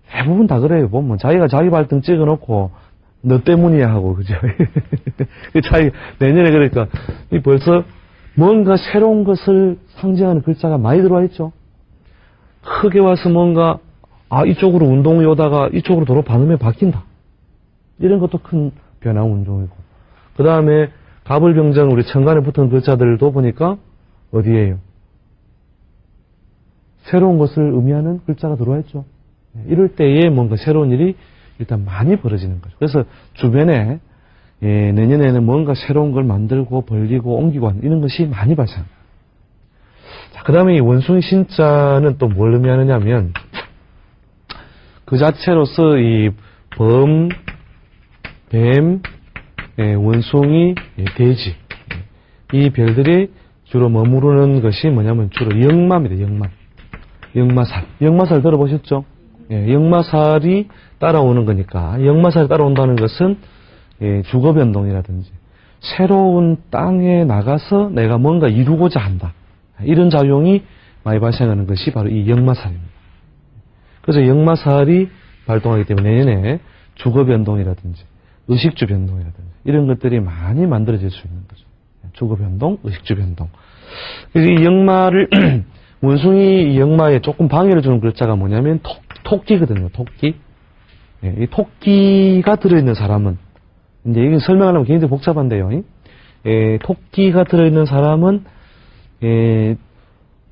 대부분 다 그래요. 보면 자기가 자기 발등 찍어놓고 너 때문이야 하고 그죠? 자기 내년에 그러니까 벌써 뭔가 새로운 것을 상징하는 글자가 많이 들어와 있죠. 크게 와서 뭔가 이쪽으로 운동이 오다가 이쪽으로 도로 반음에 바뀐다. 이런 것도 큰 변화 운동이고. 그 다음에 가불병정 우리 천간에 붙은 글자들도 보니까 어디에요? 새로운 것을 의미하는 글자가 들어와 있죠. 이럴 때에 뭔가 새로운 일이 일단 많이 벌어지는 거죠. 그래서 주변에 내년에는 뭔가 새로운 걸 만들고 벌리고 옮기고 하는 이런 것이 많이 발생합니다. 자, 그 다음에 이 원숭이 신자는 또 뭘 의미하느냐 하면 그 자체로서 이 범, 뱀, 원숭이, 돼지 이 별들이 주로 머무르는 것이 뭐냐면 주로 역마입니다. 역마. 역마살. 역마살 들어보셨죠? 역마살이 따라오는 거니까 역마살이 따라온다는 것은 주거 변동이라든지 새로운 땅에 나가서 내가 뭔가 이루고자 한다. 이런 작용이 많이 발생하는 것이 바로 이 역마살입니다. 그래서 역마살이 발동하기 때문에 내년에 주거 변동이라든지 의식주 변동이라든지 이런 것들이 많이 만들어질 수 있는 거죠. 주거 변동, 의식주 변동. 그래서 이 역마를 원숭이 역마에 조금 방해를 주는 글자가 뭐냐면 토끼거든요. 토끼. 이 토끼가 들어있는 사람은 이제 이게 설명하려면 굉장히 복잡한데요. 토끼가 들어있는 사람은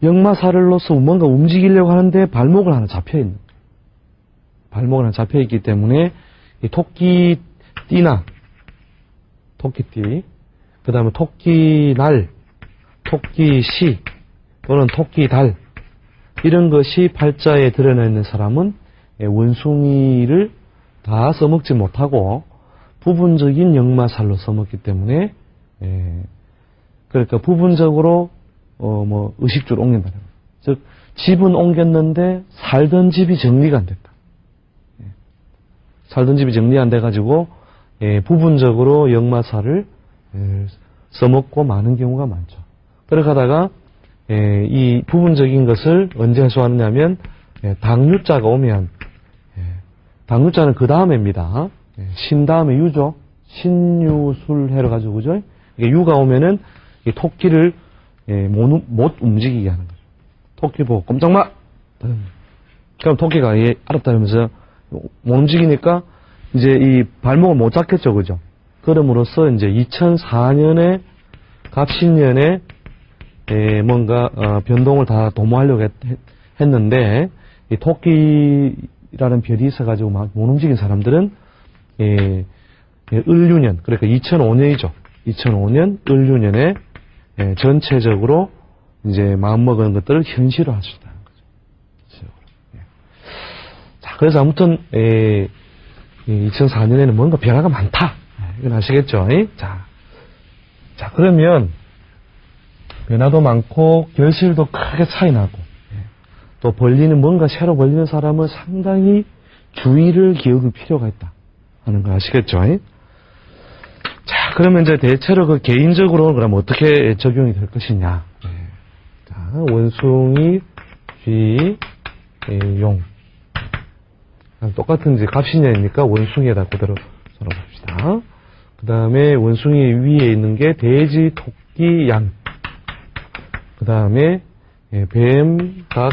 역마살로서 뭔가 움직이려고 하는데 발목을 하나 잡혀있는 거예요. 발목을 하나 잡혀있기 때문에 이 토끼띠나 토끼띠 그 다음에 토끼날 토끼시 또는 토끼달 이런 것이 팔자에 드러나 있는 사람은 원숭이를 다 써먹지 못하고 부분적인 역마살로 써먹기 때문에 그러니까 부분적으로 의식주를 옮긴다는 거예요. 즉 집은 옮겼는데 살던 집이 정리가 안 됐다. 살던 집이 정리 안 돼가지고 부분적으로 역마살을 써먹고 많은 경우가 많죠. 그렇게 하다가 이 부분적인 것을 언제 해소하느냐 하면 당유자가 오면 당유자는 그 다음에입니다. 신 다음에 유죠. 신유술 해가지고 그죠? 유가 오면은 이 토끼를 못 움직이게 하는 거죠. 토끼 보고 꼼짝 마! 그럼 토끼가 알았다면서 못 움직이니까 이제 이 발목을 못 잡겠죠. 그죠? 그럼으로써 이제 2004년에 갑신년에 뭔가 변동을 다 도모하려고 했는데 이 토끼라는 별이 있어가지고 막 못 움직인 사람들은 을유년 그러니까 2005년이죠. 2005년 을유년에 전체적으로 이제 마음먹은 것들을 현실화할 수 있다는 거죠. 자, 그래서 아무튼 2004년에는 뭔가 변화가 많다. 이건 아시겠죠? 자, 그러면 변화도 많고 결실도 크게 차이 나고 또 뭔가 새로 벌리는 사람은 상당히 주의를 기울일 필요가 있다 하는 거 아시겠죠? 자, 그러면 이제 대체로 그 개인적으로는 그럼 어떻게 적용이 될 것이냐? 자, 원숭이, 쥐, 용. 똑같은 이제 갑신년이니까 원숭이에다 그대로 써봅시다. 그 다음에 원숭이 위에 있는 게 돼지, 토끼, 양. 그 다음에 뱀, 닭,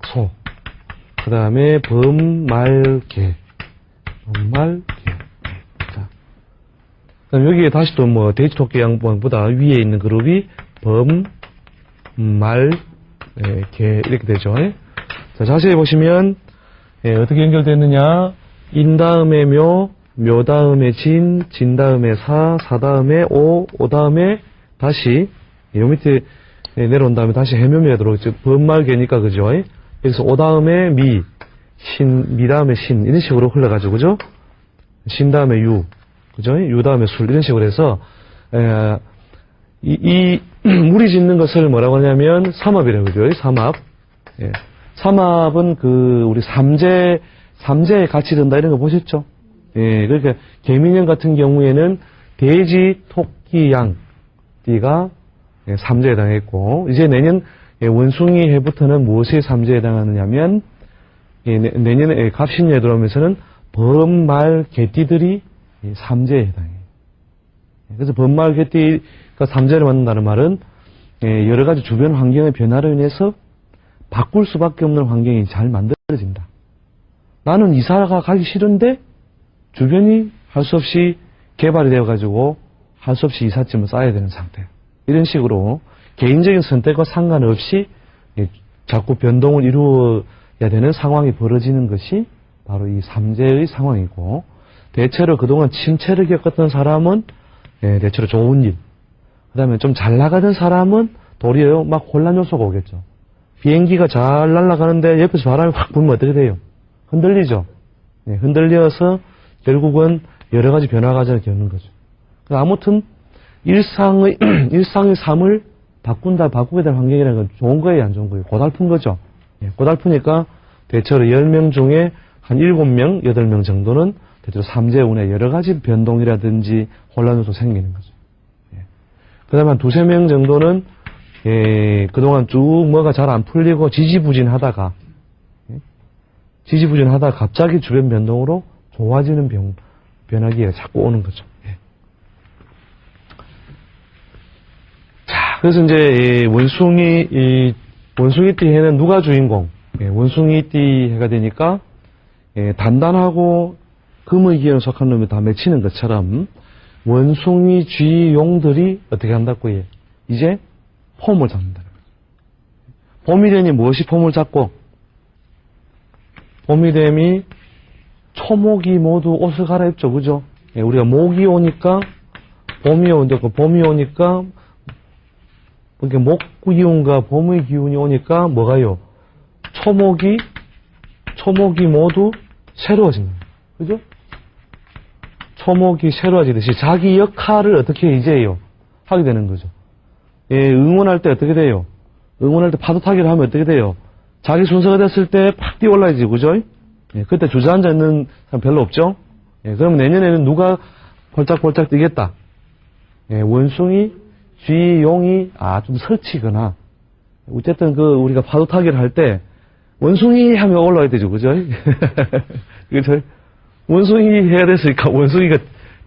소. 그 다음에 범, 말, 개. 범, 개. 자. 그다음 여기에 다시 또 돼지, 토끼, 양보다 위에 있는 그룹이 범, 말, 개 이렇게 되죠. 자, 자세히 보시면 어떻게 연결되느냐? 인 다음에 묘, 묘 다음에 진, 진 다음에 사, 사 다음에 오, 오 다음에 다시 요 밑에 내려온 다음에 다시 해묘미가 들어오죠. 범말개니까 그죠? 그래서 오 다음에 미, 미 다음에 신 이런 식으로 흘러가지고 그죠? 신 다음에 유, 그죠? 유 다음에 술 이런 식으로 해서 이 물이 짓는 것을 뭐라고 하냐면 삼합이라고 그러죠. 삼합. 삼합은 우리 삼재에 같이 든다 이런 거 보셨죠? 그러니까 개미년 같은 경우에는 돼지, 토끼, 양 띠가 삼재에 해당했고 이제 내년 원숭이 해부터는 무엇이 삼재에 해당하느냐면 내년에 갑신년에 들어오면서는 범말 개띠들이 삼재에 해당해요. 그래서 범말 개띠가 삼재를 만든다는 말은 여러 가지 주변 환경의 변화로 인해서 바꿀 수밖에 없는 환경이 잘 만들어진다. 나는 이사가 가기 싫은데 주변이 할 수 없이 개발이 되어가지고 할 수 없이 이삿짐을 싸야 되는 상태. 이런 식으로 개인적인 선택과 상관없이 자꾸 변동을 이루어야 되는 상황이 벌어지는 것이 바로 이 삼재의 상황이고, 대체로 그동안 침체를 겪었던 사람은 대체로 좋은 일, 그 다음에 좀 잘 나가던 사람은 도리어 막 혼란 요소가 오겠죠. 비행기가 잘 날아가는데 옆에서 바람이 확 불면 어떻게 돼요? 흔들리죠. 흔들려서 결국은 여러 가지 변화 과정을 겪는 거죠. 아무튼 일상의 삶을 바꾸게 될 환경이라는 건 좋은 거예요, 안 좋은 거예요? 고달픈 거죠. 고달프니까 대체로 10명 중에 한 7명, 8명 정도는 대체로 삼재운에 여러 가지 변동이라든지 혼란 요소 생기는 거죠. 그 다음에 한 2-3명 정도는 그동안 쭉 뭐가 잘 안 풀리고 지지부진하다가 갑자기 주변 변동으로 좋아지는 변화기가 자꾸 오는 거죠. 자, 그래서 이제 원숭이띠 해는 누가 주인공? 원숭이띠 해가 되니까 단단하고 금의 기운에 속한 놈이 다 맺히는 것처럼 원숭이 쥐용들이 어떻게 한다고요? 이제 폼을 잡는다. 봄이 되니 무엇이 폼을 잡고? 봄이 되니 초목이 모두 옷을 갈아입죠. 그죠? 우리가 목이 오니까 봄이 오니까, 봄이 오니까 이렇게 목 기운과 봄의 기운이 오니까 뭐가요? 초목이 모두 새로워집니다. 그죠? 초목이 새로워지듯이 자기 역할을 어떻게 이제 해요? 하게 되는 거죠. 응원할 때 어떻게 돼요? 응원할 때 파도 타기를 하면 어떻게 돼요? 자기 순서가 됐을 때 팍 뛰어 올라야지, 그죠? 그때 주저앉아 있는 사람 별로 없죠? 그러면 내년에는 누가 폴짝폴짝 뛰겠다? 원숭이, 쥐, 용이, 좀 설치거나, 어쨌든 우리가 파도 타기를 할 때, 원숭이 하면 올라가야 되죠, 그죠? 그죠? 원숭이 해야 됐으니까 원숭이가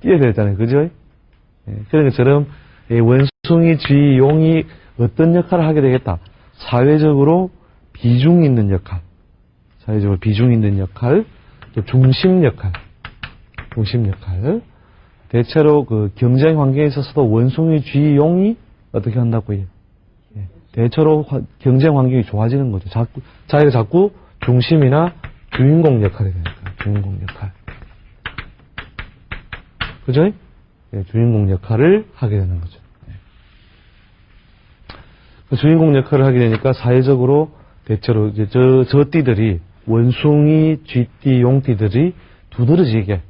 뛰어야 되잖아요, 그죠? 그런 것처럼, 원숭이, 쥐, 용이 어떤 역할을 하게 되겠다? 사회적으로 비중 있는 역할, 또 중심 역할. 대체로 경쟁 환경에 있어서도 원숭이, 쥐, 용이 어떻게 한다고요? 대체로 경쟁 환경이 좋아지는 거죠. 자기가 자꾸 중심이나 주인공 역할이 되니까, 주인공 역할. 그죠? 주인공 역할을 하게 되는 거죠. 그 주인공 역할을 하게 되니까 사회적으로 대체로 이제 저 띠들이 원숭이, 쥐띠, 용띠들이 두드러지게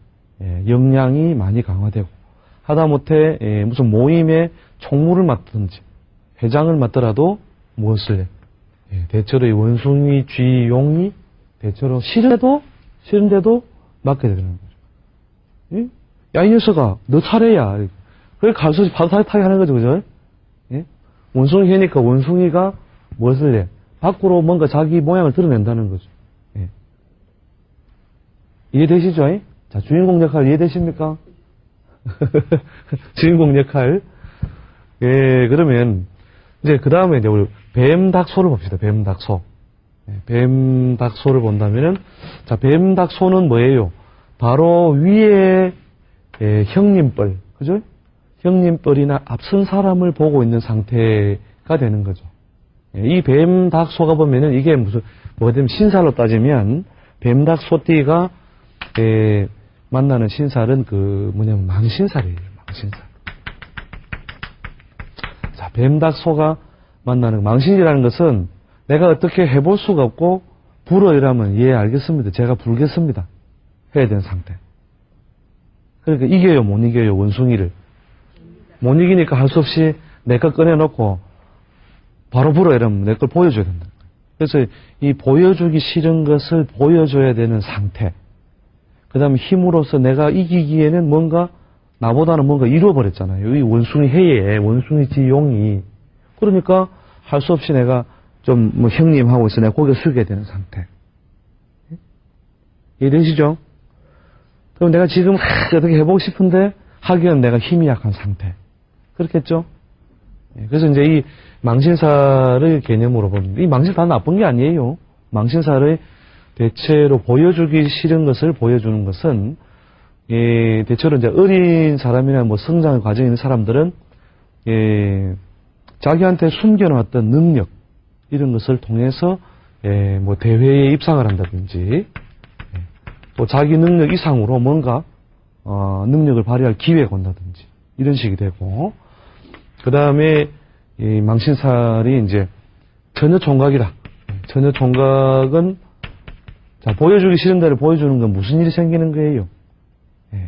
역량이 많이 강화되고, 하다못해 무슨 모임에 총무를 맡든지 회장을 맡더라도 무엇을 해? 대체로 이 원숭이, 쥐, 용이 대체로 싫은데도 맡게 되는 거죠. 야, 이 녀석아, 너 차례야. 그래 가서 파도 타게 하는 거죠, 그죠? 원숭이 해니까 원숭이가 무엇을 해? 밖으로 뭔가 자기 모양을 드러낸다는 거죠. 이해되시죠? 자, 주인공 역할 이해되십니까? 주인공 역할. 그러면, 이제, 그 다음에 이제 우리 뱀닥소를 봅시다. 뱀닥소. 뱀닥소를 본다면은, 자, 뱀닥소는 뭐예요? 바로 위에, 형님뻘. 그죠? 형님뻘이나 앞선 사람을 보고 있는 상태가 되는 거죠. 이 뱀닥소가 보면은 이게 뭐가 되면 신살로 따지면, 뱀닥소띠가 만나는 신살은 망신살이에요. 망신살. 자, 뱀닥소가 만나는 망신이라는 것은 내가 어떻게 해볼 수가 없고 불어이라면 알겠습니다. 제가 불겠습니다. 해야 되는 상태. 그러니까 이겨요, 못 이겨요, 원숭이를. 못 이기니까 할 수 없이 내 걸 꺼내놓고 바로 불어이라면 내 걸 보여줘야 된다. 그래서 이 보여주기 싫은 것을 보여줘야 되는 상태. 그 다음에 힘으로써 내가 이기기에는 나보다는 뭔가 이루어버렸잖아요. 이 원숭이 해에, 원숭이 지용이. 그러니까 할 수 없이 내가 좀 형님하고 있어 내가 고개 숙여야 되는 상태. 이해되시죠? 그럼 내가 지금 어떻게 해보고 싶은데 하기에는 내가 힘이 약한 상태. 그렇겠죠? 그래서 이제 이 망신사를 개념으로 보면, 이 망신사 다 나쁜 게 아니에요. 망신사를 대체로 보여주기 싫은 것을 보여주는 것은, 대체로 이제 어린 사람이나 뭐 성장 과정에 있는 사람들은, 자기한테 숨겨놨던 능력, 이런 것을 통해서, 뭐 대회에 입상을 한다든지, 또 자기 능력 이상으로 뭔가, 능력을 발휘할 기회가 온다든지, 이런 식이 되고, 그 다음에, 이 망신살이 이제 전혀 총각이다. 전혀 총각은, 자, 보여주기 싫은 데를 보여주는 건 무슨 일이 생기는 거예요?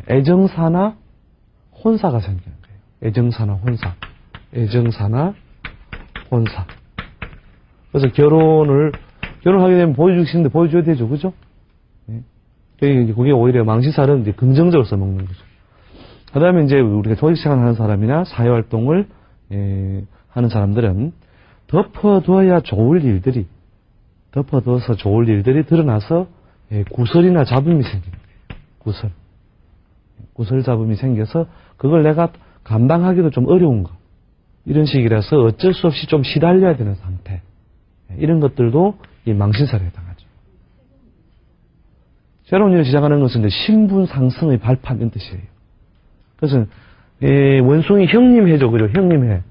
애정사나 혼사가 생기는 거예요. 애정사나 혼사. 애정사나 혼사. 그래서 결혼하게 되면 보여주기 싫은데 보여줘야 되죠. 그죠? 그게 오히려 망신살은 이제 긍정적으로 써먹는 거죠. 그 다음에 이제 우리가 조직생활 하는 사람이나 사회활동을, 하는 사람들은 덮어둬서 좋을 일들이 드러나서 구설이나 잡음이 생깁니다. 구설 잡음이 생겨서 그걸 내가 감당하기도 좀 어려운 거. 이런 식이라서 어쩔 수 없이 좀 시달려야 되는 상태. 이런 것들도 이 망신살에 해당하죠. 새로운 일을 시작하는 것은 이제 신분 상승의 발판 이런 뜻이에요. 그래서 원숭이 형님해죠. 그죠? 형님해.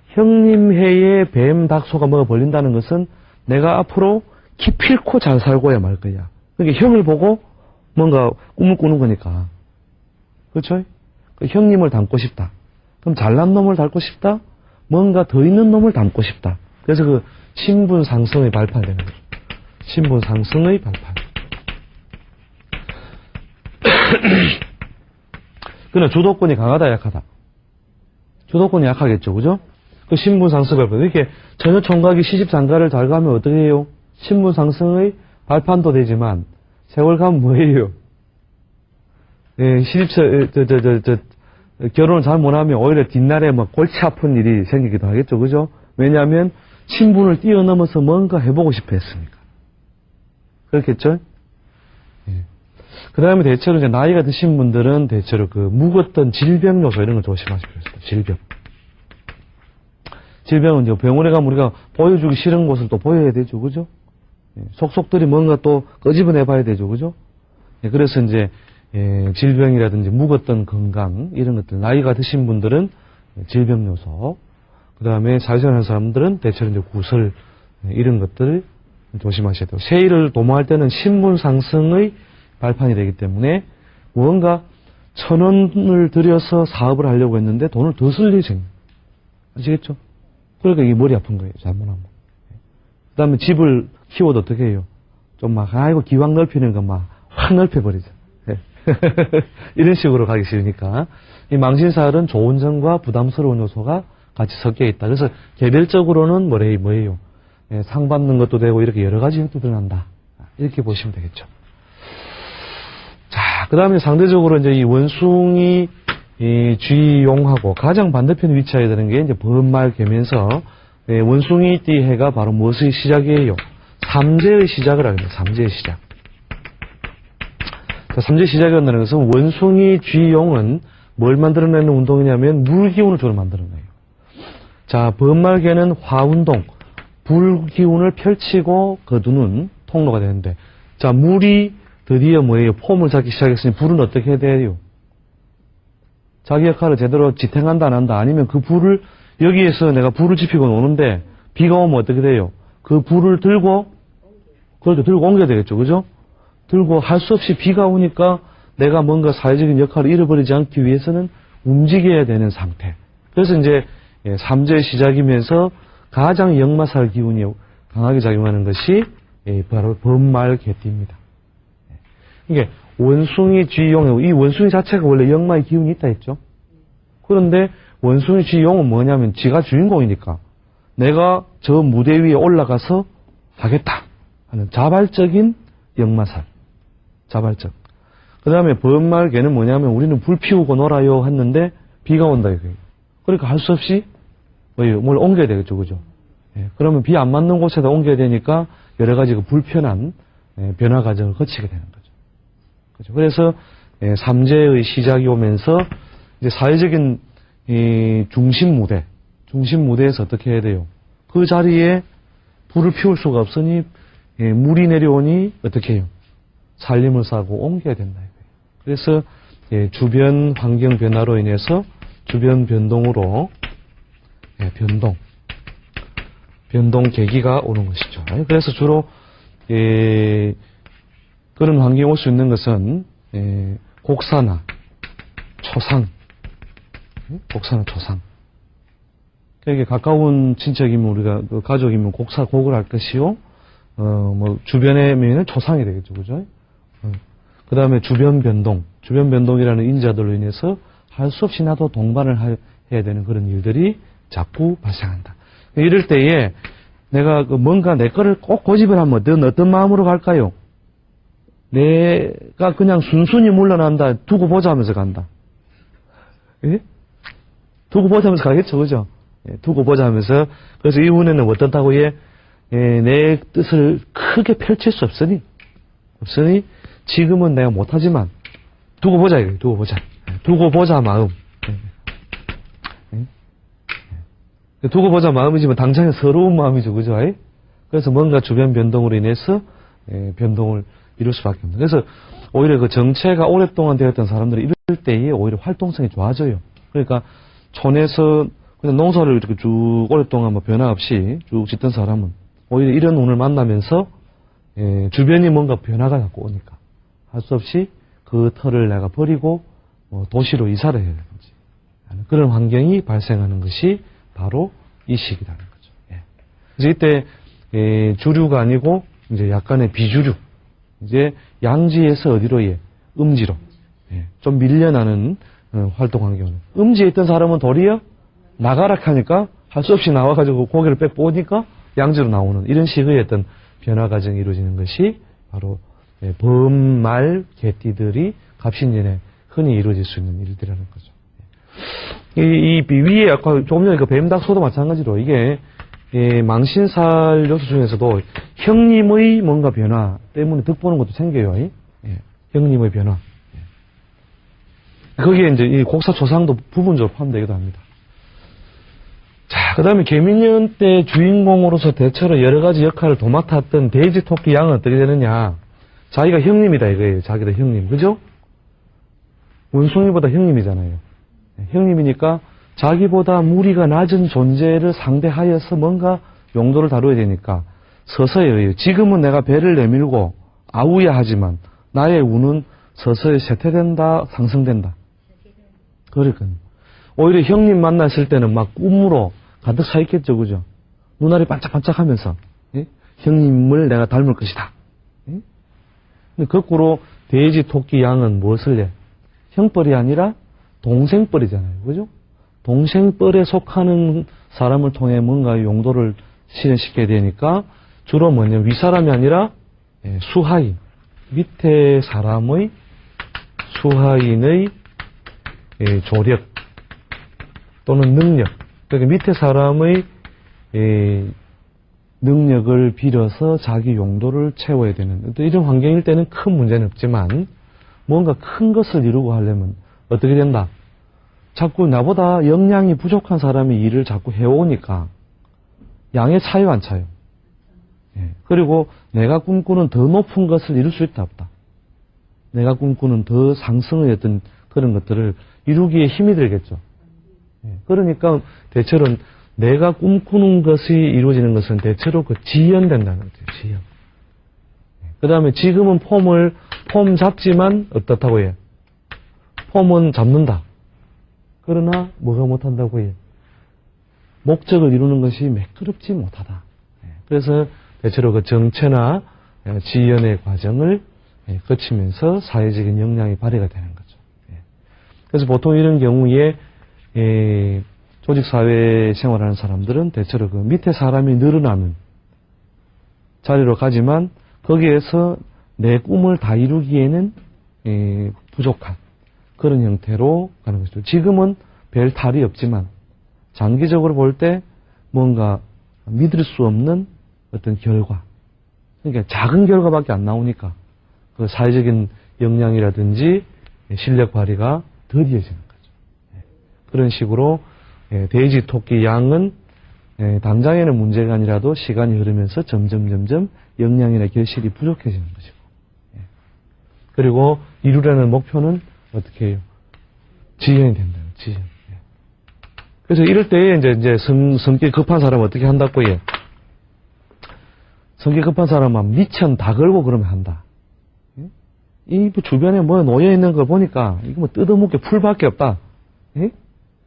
형님해에 뱀, 닭, 소가 뭐가 벌린다는 것은 내가 앞으로 기필코 잘 살고야 말 거야. 그러니까 형을 보고 뭔가 꿈을 꾸는 거니까. 그렇죠? 그 형님을 닮고 싶다. 그럼 잘난 놈을 닮고 싶다? 뭔가 더 있는 놈을 닮고 싶다. 그래서 그 신분 상승의 발판이 되는 거죠. 신분 상승의 발판. 그러나 주도권이 강하다, 약하다? 주도권이 약하겠죠, 그죠? 그 신분 상승의 발판. 이렇게 전혀 총각이 시집 장가를 잘 가면 어떻게 해요? 신분 상승의 발판도 되지만, 세월 가면 뭐예요? 결혼을 잘 못하면 오히려 뒷날에 막 골치 아픈 일이 생기기도 하겠죠, 그죠? 왜냐하면 신분을 뛰어넘어서 뭔가 해보고 싶어 했으니까. 그렇겠죠? 그 다음에 대체로 이제 나이가 드신 분들은 대체로 그 묵었던 질병 요소 이런 걸 조심하시기 바랍니다. 질병. 질병은 이제 병원에 가면 우리가 보여주기 싫은 곳을 또 보여야 되죠, 그죠? 속속들이 뭔가 또 끄집어내 봐야 되죠, 그죠? 그래서 이제 질병이라든지 묵었던 건강 이런 것들, 나이가 드신 분들은 질병 요소, 그 다음에 사회생활하는 사람들은 대체로 이제 구설 이런 것들을 조심하셔야 돼요. 세일을 도모할 때는 신분 상승의 발판이 되기 때문에 무언가 1,000원을 들여서 사업을 하려고 했는데 돈을 더 쓸 일이 생겨요. 아시겠죠? 그러니까 이게 머리 아픈 거예요. 잘못하면. 그 다음에 집을 키워도 어떻게 해요? 좀 막, 아이고, 기왕 넓히는 거 막 확 넓혀버리죠. 이런 식으로 가기 싫으니까. 이 망신살은 좋은 점과 부담스러운 요소가 같이 섞여 있다. 그래서 개별적으로는 뭐예요? 상 받는 것도 되고 이렇게 여러 가지 형태도 드러난다. 이렇게 보시면 되겠죠. 자, 그 다음에 상대적으로 이제 이 원숭이 쥐용하고 가장 반대편에 위치하게 되는 게 이제 범말개면서 원숭이띠 해가 바로 무엇의 시작이에요? 삼재의 시작을 하게 됩니다. 삼재의 시작. 자, 삼재의 시작이 온다는 것은 원숭이 쥐용은 뭘 만들어내는 운동이냐면 물기운을 주로 만들어내요. 자, 범말개는 화운동, 불기운을 펼치고 거두는 통로가 되는데, 자, 물이 드디어 뭐예요? 폼을 잡기 시작했으니 불은 어떻게 해야 돼요? 자기 역할을 제대로 지탱한다 안 한다, 아니면 그 불을 여기에서 내가 불을 지피고 노는데 비가 오면 어떻게 돼요? 그 불을 들고 옮겨야 되겠죠, 그죠? 들고 할 수 없이 비가 오니까 내가 뭔가 사회적인 역할을 잃어버리지 않기 위해서는 움직여야 되는 상태. 그래서 이제 삼재의 시작이면서 가장 역마살 기운이 강하게 작용하는 것이 바로 범말개띠입니다. 이게 원숭이 쥐용, 이 원숭이 자체가 원래 역마의 기운이 있다 했죠. 그런데 원숭이 쥐용은 뭐냐면 지가 주인공이니까 내가 저 무대 위에 올라가서 하겠다 하는 자발적인 역마살. 자발적. 그 다음에 범말개는 뭐냐면 우리는 불 피우고 놀아요 했는데 비가 온다 이거예요. 그러니까 할 수 없이 뭘 옮겨야 되겠죠, 그죠? 그러면 비 안 맞는 곳에다 옮겨야 되니까 여러 가지 그 불편한 변화 과정을 거치게 되는 거죠. 거죠. 그래서 삼재의 시작이 오면서 이제 사회적인 중심 무대에서 어떻게 해야 돼요? 그 자리에 불을 피울 수가 없으니 물이 내려오니 어떻게 해요? 살림을 싸고 옮겨야 된다 이거예요. 그래서 주변 환경 변화로 인해서 주변 변동으로 변동 계기가 오는 것이죠. 그래서 주로 그런 환경이 올 수 있는 것은 곡사나 초상, 그러니까 가까운 친척이면 우리가 그 가족이면 곡을 할 것이요, 뭐 주변에는 초상이 되겠죠, 그죠? 그 다음에 주변 변동이라는 인자들로 인해서 할 수 없이 나도 동반을 해야 되는 그런 일들이 자꾸 발생한다. 이럴 때에 내가 뭔가 내 거를 꼭 고집을 하면 넌 어떤 마음으로 갈까요? 내가 그냥 순순히 물러난다, 두고 보자 하면서 간다. 예? 두고 보자 하면서 가겠죠, 그죠? 두고 보자 하면서. 그래서 이후에는 어떻다고 내 뜻을 크게 펼칠 수 없으니 지금은 내가 못하지만 두고 보자 이거예요. 두고 보자 마음. 두고 보자 마음이지만 당장에 서러운 마음이죠, 그죠? 그래서 뭔가 주변 변동으로 인해서 변동을 이룰 수밖에 없는. 그래서 오히려 그 정체가 오랫동안 되었던 사람들이 이럴 때에 오히려 활동성이 좋아져요. 그러니까 촌에서 그냥 농사를 이렇게 쭉 오랫동안 뭐 변화 없이 쭉 짓던 사람은 오히려 이런 운을 만나면서 주변이 뭔가 변화가 자꾸 오니까 할 수 없이 그 터를 내가 버리고 도시로 이사를 해야 되는지 그런 환경이 발생하는 것이 바로 이 시기라는 거죠. 그래서 이때 주류가 아니고 이제 약간의 비주류, 이제 양지에서 어디로 음지로 좀 밀려나는 활동 환경은 음지에 있던 사람은 도리어 나가라 하니까 할 수 없이 나와가지고 고개를 빽 보니까 양지로 나오는 이런 식의 어떤 변화 과정이 이루어지는 것이 바로 범말 개띠들이 갑신년에 흔히 이루어질 수 있는 일들이라는 거죠. 이 위에 아까 조금 전에 그 뱀닥소도 마찬가지로 이게 망신살 요소 중에서도 형님의 뭔가 변화 때문에 득보는 것도 생겨요. 형님의 변화. 거기에 이제 이 곡사초상도 부분적으로 포함되기도 합니다. 자, 그 다음에 개미년 때 주인공으로서 대체로 여러 가지 역할을 도맡았던 돼지, 토끼, 양은 어떻게 되느냐. 자기가 형님이다 이거예요. 자기가 형님. 그죠? 원숭이보다 형님이잖아요. 형님이니까 자기보다 무리가 낮은 존재를 상대하여서 뭔가 용도를 다루어야 되니까 서서히 지금은 내가 배를 내밀고 아우야 하지만 나의 운은 서서히 쇠퇴된다, 상승된다. 그러니까 오히려 형님 만났을 때는 막 꿈으로 가득 차 있겠죠, 그죠? 눈알이 반짝반짝하면서 형님을 내가 닮을 것이다. 근데 거꾸로 돼지, 토끼, 양은 무엇을 해? 형벌이 아니라 동생벌이잖아요, 그죠? 동생벌에 속하는 사람을 통해 뭔가 용도를 실현시켜야 되니까 주로 뭐냐, 윗사람이 아니라 수하인, 밑에 사람의 수하인의 조력 또는 능력, 그러니까 밑에 사람의 능력을 빌어서 자기 용도를 채워야 되는 이런 환경일 때는 큰 문제는 없지만 뭔가 큰 것을 이루고 하려면 어떻게 된다? 자꾸 나보다 역량이 부족한 사람이 일을 자꾸 해오니까 양에 차요, 안 차요? 그리고 내가 꿈꾸는 더 높은 것을 이룰 수 있다, 없다? 내가 꿈꾸는 더 상승의 어떤 그런 것들을 이루기에 힘이 들겠죠. 그러니까 대체로는 내가 꿈꾸는 것이 이루어지는 것은 대체로 그 지연된다는 거죠, 지연. 그 다음에 지금은 폼 잡지만 어떻다고 해요? 폼은 잡는다. 그러나 뭐가 못한다고 해요? 목적을 이루는 것이 매끄럽지 못하다. 그래서 대체로 그 정체나 지연의 과정을 거치면서 사회적인 역량이 발휘가 되는 거죠. 그래서 보통 이런 경우에 조직사회 생활하는 사람들은 대체로 그 밑에 사람이 늘어나는 자리로 가지만 거기에서 내 꿈을 다 이루기에는 부족한 그런 형태로 가는 것이죠. 지금은 별 탈이 없지만 장기적으로 볼 때 뭔가 믿을 수 없는 어떤 결과, 그러니까 작은 결과밖에 안 나오니까 그 사회적인 역량이라든지 실력 발휘가 더디어지는 거죠. 그런 식으로 돼지, 토끼, 양은 당장에는 문제가 아니라도 시간이 흐르면서 점점 역량이나 결실이 부족해지는 것이고, 그리고 이루려는 목표는 어떻게 해요? 지연이 된다요. 지연. 그래서 이럴 때에 이제 성격 급한 사람은 어떻게 한다고 해? 성격 급한 사람은 미천 다 걸고 그러면 한다. 이 주변에 뭐 놓여 있는 걸 보니까 이거 뭐 뜯어먹게 풀밖에 없다.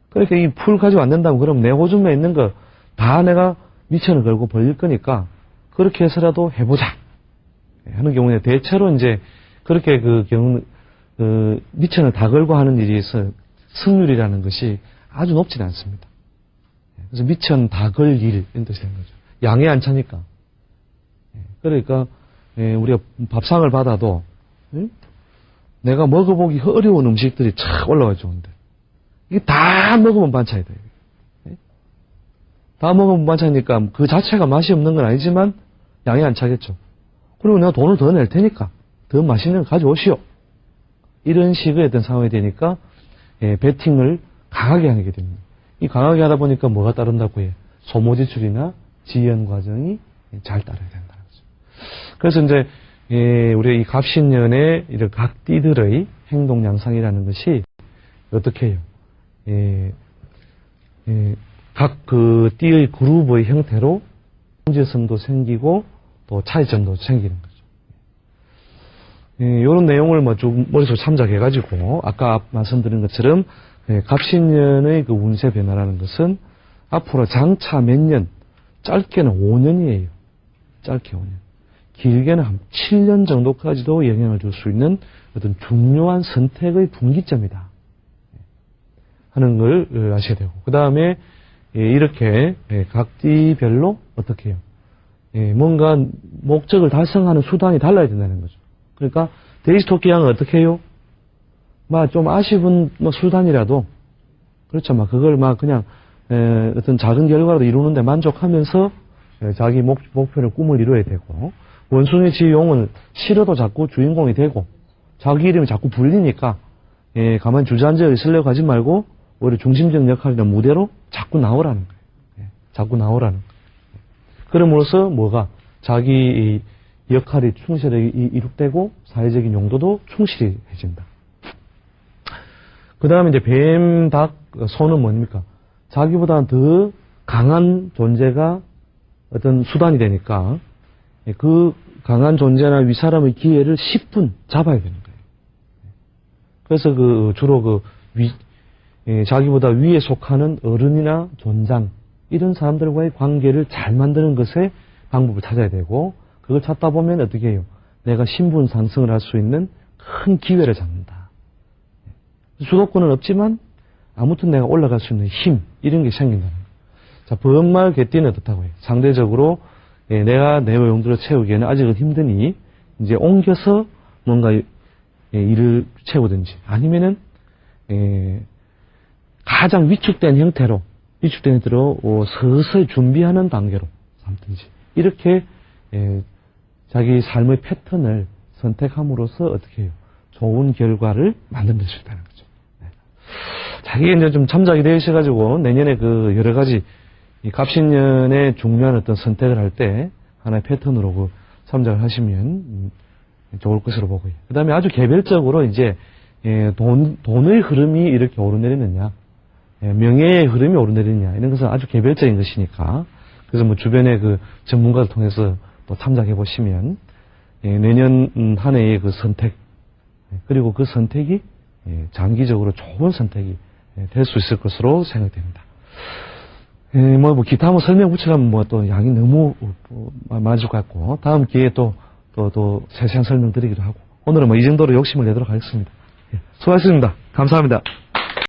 그러니까 이 풀 가지고 안 된다면 그럼 내 호주머니에 있는 거 다 내가 미천을 걸고 벌릴 거니까 그렇게 해서라도 해보자 하는 경우에 대체로 이제 그렇게 미천을 다 걸고 하는 일에서 승률이라는 것이 아주 높지는 않습니다. 그래서 미천 다 걸 일 이런 뜻이 되는 거죠. 양에 안 차니까. 그러니까 우리가 밥상을 받아도 내가 먹어보기 어려운 음식들이 착 올라와 좋은데 이게 다 먹으면 반찬이 돼요. 다 먹으면 반찬이니까 그 자체가 맛이 없는 건 아니지만 양이 안 차겠죠. 그리고 내가 돈을 더 낼 테니까 더 맛있는 걸 가져오시오. 이런 식의 어떤 상황이 되니까 배팅을 강하게 하게 됩니다. 이 강하게 하다 보니까 뭐가 따른다고 해요? 소모 지출이나 지연 과정이 잘 따라야 된다는 거죠. 그래서 이제 우리 이 갑신년의 이런 각 띠들의 행동 양상이라는 것이 어떻게 해요? 각 그 띠의 그룹의 형태로 문제성도 생기고 또 차이점도 생기는 거죠. 이런 내용을 뭐 좀 머릿속에 참작해가지고 아까 말씀드린 것처럼 갑신년의 그 운세 변화라는 것은 앞으로 장차 몇 년, 짧게는 5년이에요. 짧게 5년. 길게는 한 7년 정도까지도 영향을 줄 수 있는 어떤 중요한 선택의 분기점이다 하는 걸 아셔야 되고, 그 다음에 이렇게 각 띠별로 어떻게 해요? 뭔가 목적을 달성하는 수단이 달라야 된다는 거죠. 그러니까 돼지, 토끼, 양은 어떻게 해요? 좀 아쉬운 수단이라도, 그렇죠. 그걸 그냥 어떤 작은 결과로 이루는데 만족하면서 자기 목표를 꿈을 이루어야 되고, 원숭이, 쥐, 용은 싫어도 자꾸 주인공이 되고 자기 이름이 자꾸 불리니까 가만히 주저앉아 있으려고 하지 말고 오히려 중심적 역할이나 무대로 자꾸 나오라는 거예요. 자꾸 나오라는 거예요. 그럼으로써 뭐가 자기 역할이 충실하게 이룩되고 사회적인 용도도 충실해진다. 그 다음에 이제 뱀, 닭, 소는 뭡니까? 자기보다 더 강한 존재가 어떤 수단이 되니까 그 강한 존재나 윗사람의 기회를 10분 잡아야 되는 거예요. 그래서 주로 자기보다 위에 속하는 어른이나 존장, 이런 사람들과의 관계를 잘 만드는 것에 방법을 찾아야 되고, 그걸 찾다 보면 어떻게 해요? 내가 신분 상승을 할 수 있는 큰 기회를 잡는다. 주도권은 없지만 아무튼 내가 올라갈 수 있는 힘, 이런 게 생긴다는 거예요. 자, 범말, 개띠는 어떻다고 해요? 상대적으로 내가 내 용도를 채우기에는 아직은 힘드니 이제 옮겨서 뭔가 일을 채우든지 아니면은 가장 위축된 형태로 서서히 준비하는 단계로 삼든지 이렇게 자기 삶의 패턴을 선택함으로써 어떻게 해요? 좋은 결과를 만들 수 있다는 거죠. 자기가 이제 좀 참작이 되어 있어가지고 내년에 여러 가지 이 갑신년에 중요한 어떤 선택을 할 때 하나의 패턴으로 참작을 하시면 좋을 것으로 보고요. 그 다음에 아주 개별적으로 이제 돈의 흐름이 이렇게 오르내리느냐, 명예의 흐름이 오르내리느냐, 이런 것은 아주 개별적인 것이니까, 그래서 뭐 주변의 전문가를 통해서 또 참작해 보시면 내년 한 해의 선택, 그리고 그 선택이 장기적으로 좋은 선택이 될 수 있을 것으로 생각됩니다. 기타 설명 붙여가면 또 양이 너무 많을 것 같고, 다음 기회에 또 세세한 설명 드리기도 하고, 오늘은 이 정도로 욕심을 내도록 하겠습니다. 수고하셨습니다. 감사합니다.